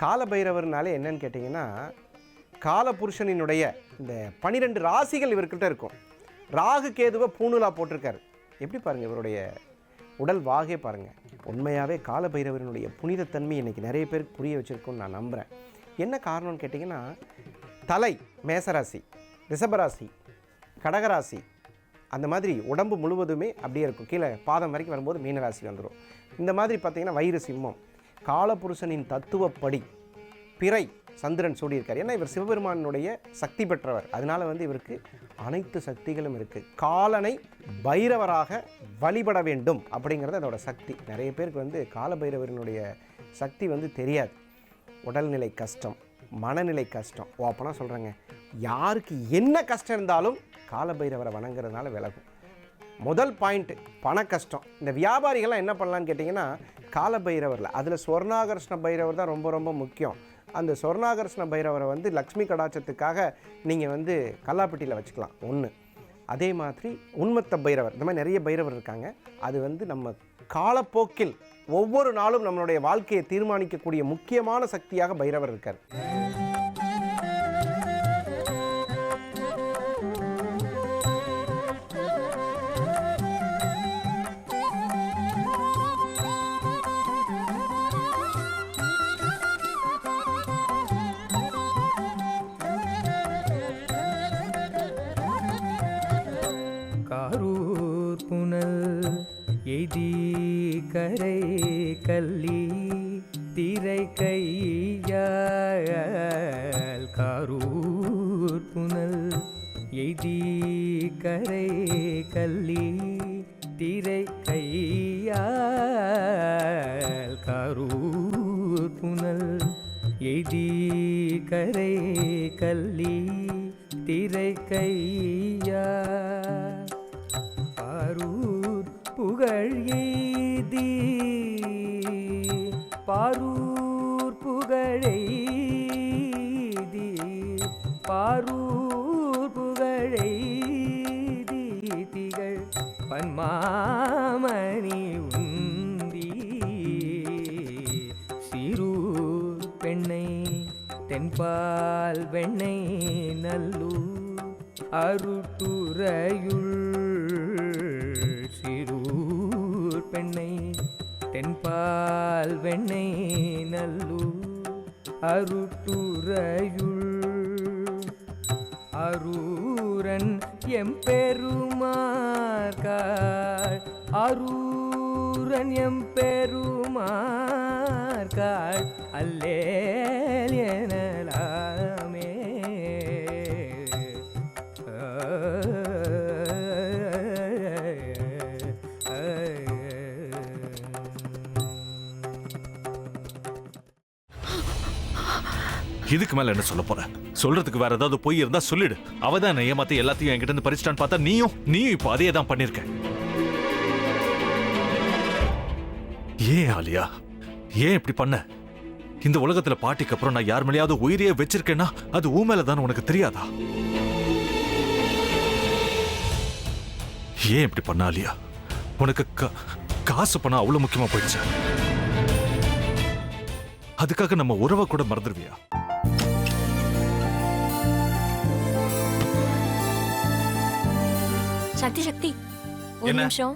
காலபைரவர்னாலே என்னன்னு கேட்டிங்கன்னா, காலபுருஷனினுடைய இந்த 12 ராசிகள் இவர்கிட்ட இருக்கும். ராகு கேதுவை பூணுலா போட்டிருக்காரு. எப்படி பாருங்கள் இவருடைய உடல் வாகே பாருங்கள். உண்மையாகவே காலபைரவரினுடைய புனிதத்தன்மை இன்றைக்கி நிறைய பேருக்கு புரிய வச்சுருக்குன்னு நான் நம்புகிறேன். என்ன காரணம்னு கேட்டிங்கன்னா, தலை மேசராசி, ரிஷபராசி, கடகராசி, அந்த மாதிரி உடம்பு முழுவதுமே அப்படியே இருக்கும். கீழே பாதம் வரைக்கும் வரும்போது மீனராசி வந்துடும். இந்த மாதிரி பார்த்திங்கன்னா வயிறு சிம்மம். காலபுருஷனின் தத்துவப்படி பிறை சந்திரன் சூடியிருக்கார். ஏன்னா இவர் சிவபெருமானுடைய சக்தி பெற்றவர். அதனால் இவருக்கு அனைத்து சக்திகளும் இருக்குது. காலனை பைரவராக வழிபட வேண்டும் அப்படிங்கிறது அதோட சக்தி. நிறைய பேருக்கு காலபைரவரினுடைய சக்தி தெரியாது. உடல்நிலை கஷ்டம், மனநிலை கஷ்டம். அப்போனா சொல்கிறேங்க, யாருக்கு என்ன கஷ்டம் இருந்தாலும் காலபைரவரை வணங்குறதுனால விலகும். முதல் பாயிண்ட்டு பண கஷ்டம். இந்த வியாபாரிகள்லாம் என்ன பண்ணலான்னு கேட்டிங்கன்னா, காலபைரவரில் அதில் சொர்ணாகர்ஷ்ண பைரவர் தான் ரொம்ப ரொம்ப முக்கியம். அந்த சொர்ணாகர்ஷ்ண பைரவரை லக்ஷ்மி கடாட்சத்துக்காக நீங்கள் கல்லாப்பட்டியில் வச்சுக்கலாம் ஒன்று. அதே மாதிரி உன்மத்த பைரவர், இந்த மாதிரி நிறைய பைரவர் இருக்காங்க. அது நம்ம காலப்போக்கில் ஒவ்வொரு நாளும் நம்மளுடைய வாழ்க்கையை தீர்மானிக்கக்கூடிய முக்கியமான சக்தியாக பைரவர் இருக்கார். எய்தி கரை கல்லி திரை கையால் காரூர் புனல் எய்தி கரை கல்லி திரை கையால் காரூர் புனல் எய்தி கரை கல்லி திரை கையால் புகழ் எய்தி பாரூர் புகழெய்தி பாரூர் புகழெய்தி திகழ் பன்மாமணி உந்தி சிறூர் பெண்ணை தென்பால் வெண்ணை நல்லூர் அருட்டுரையுள் சிறூர் பெண்ணை தென்பால் வெண்ணை நல்லூர் அருட்டுரையுள் அரூரன் எம்பெருமார்காள் அரூரன் எம்பெருமார்காள் அல்லேல் எனலாமே. இதுக்கு மேல என்ன சொல்ல போற? சொல்றதுக்கு வேற ஏதாவது போய் இருந்தா சொல்லிடு. அவதான் ஏமாத்தி எல்லாத்தையும் என்கிட்ட இருந்து பறிச்சிட்டான்னு பார்த்தா நீயும் இப்ப அதே தான் பண்ணிருக்க. ஏன் ஆலியா, ஏன் இப்படி பண்ண? இந்த உலகத்துல பாட்டிக்கு அப்புறம் நான் யார் மேலேயாவது உயிரையே வச்சிருக்கேன்னா அது ஊ மேலதான் உனக்கு தெரியாதா? ஏன் இப்படி பண்ண ஆலியா? உனக்கு காசு பணம் அவ்வளவு முக்கியமா போயிடுச்சு. அதுக்காக நம்ம உறவை கூட மறந்துடுவியா? சக்தி சக்தி ஒரு நிமிஷம்.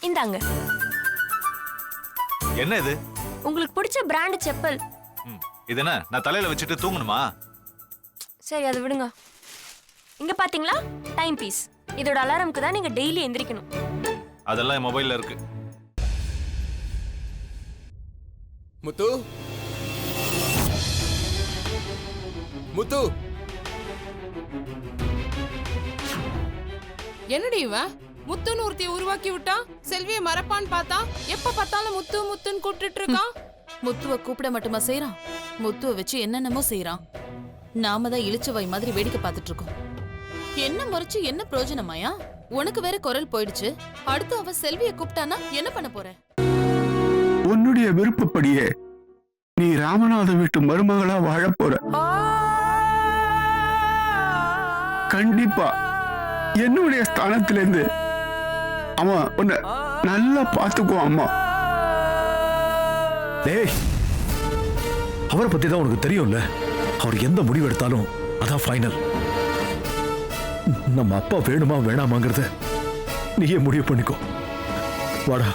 இந்தாங்க. என்ன இது? உங்களுக்கு பிடிச்ச பிராண்ட் செப்பல். இது என்ன நான் தலையில வச்சுட்டு தூங்கணுமா? சரி அதை விடுங்க. இங்க பாத்தீங்களா, டைம் பீஸ். இதோட அலாரம்க்கு தான் நீங்க டெய்லி எந்திரிக்கணும். அதெல்லாம் என் மொபைல்ல இருக்கு. முத்து முத்து, என்னடி இவன் முத்துன்னு ஒருத்தைய உருவாக்கி விட்டான். செல்வியை மறப்பான்னு பார்த்தா எப்ப பார்த்தாலும் முத்து முத்துன்னு கூப்பிட்டு இருக்கான். முத்துவ கூப்பிட மட்டுமா செய்யறான், முத்துவ வச்சு என்னென்னமோ செய்யறான். நாம தான் இளிச்சவாய் மாதிரி வேடிக்கை பார்த்துட்டு இருக்கோம். என்ன முறைச்சு என்ன பிரயோஜனமாயா? உனக்கு வேற குரல் போயிடுச்சு. அடுத்து அவ செல்வியை கூப்பிட்டானா என்ன பண்ண போற? உன்னுடைய விருப்பப்படியே நீ ராமநாத வீட்டு மருமகளா வாழ போற. கண்டிப்பா என்னுடைய ஸ்தானத்திலிருந்து அவன் உன்னை நல்லா பார்த்துக்குவான் அம்மா. டேய், அவரை பத்தி தான் உனக்கு தெரியும்ல. அவர் எந்த முடிவு எடுத்தாலும் அதான் ஃபைனல். நம்ம அப்பா வேணுமா வேணாமாங்கிறத நீயே முடிவு பண்ணிக்கோ. வாடா.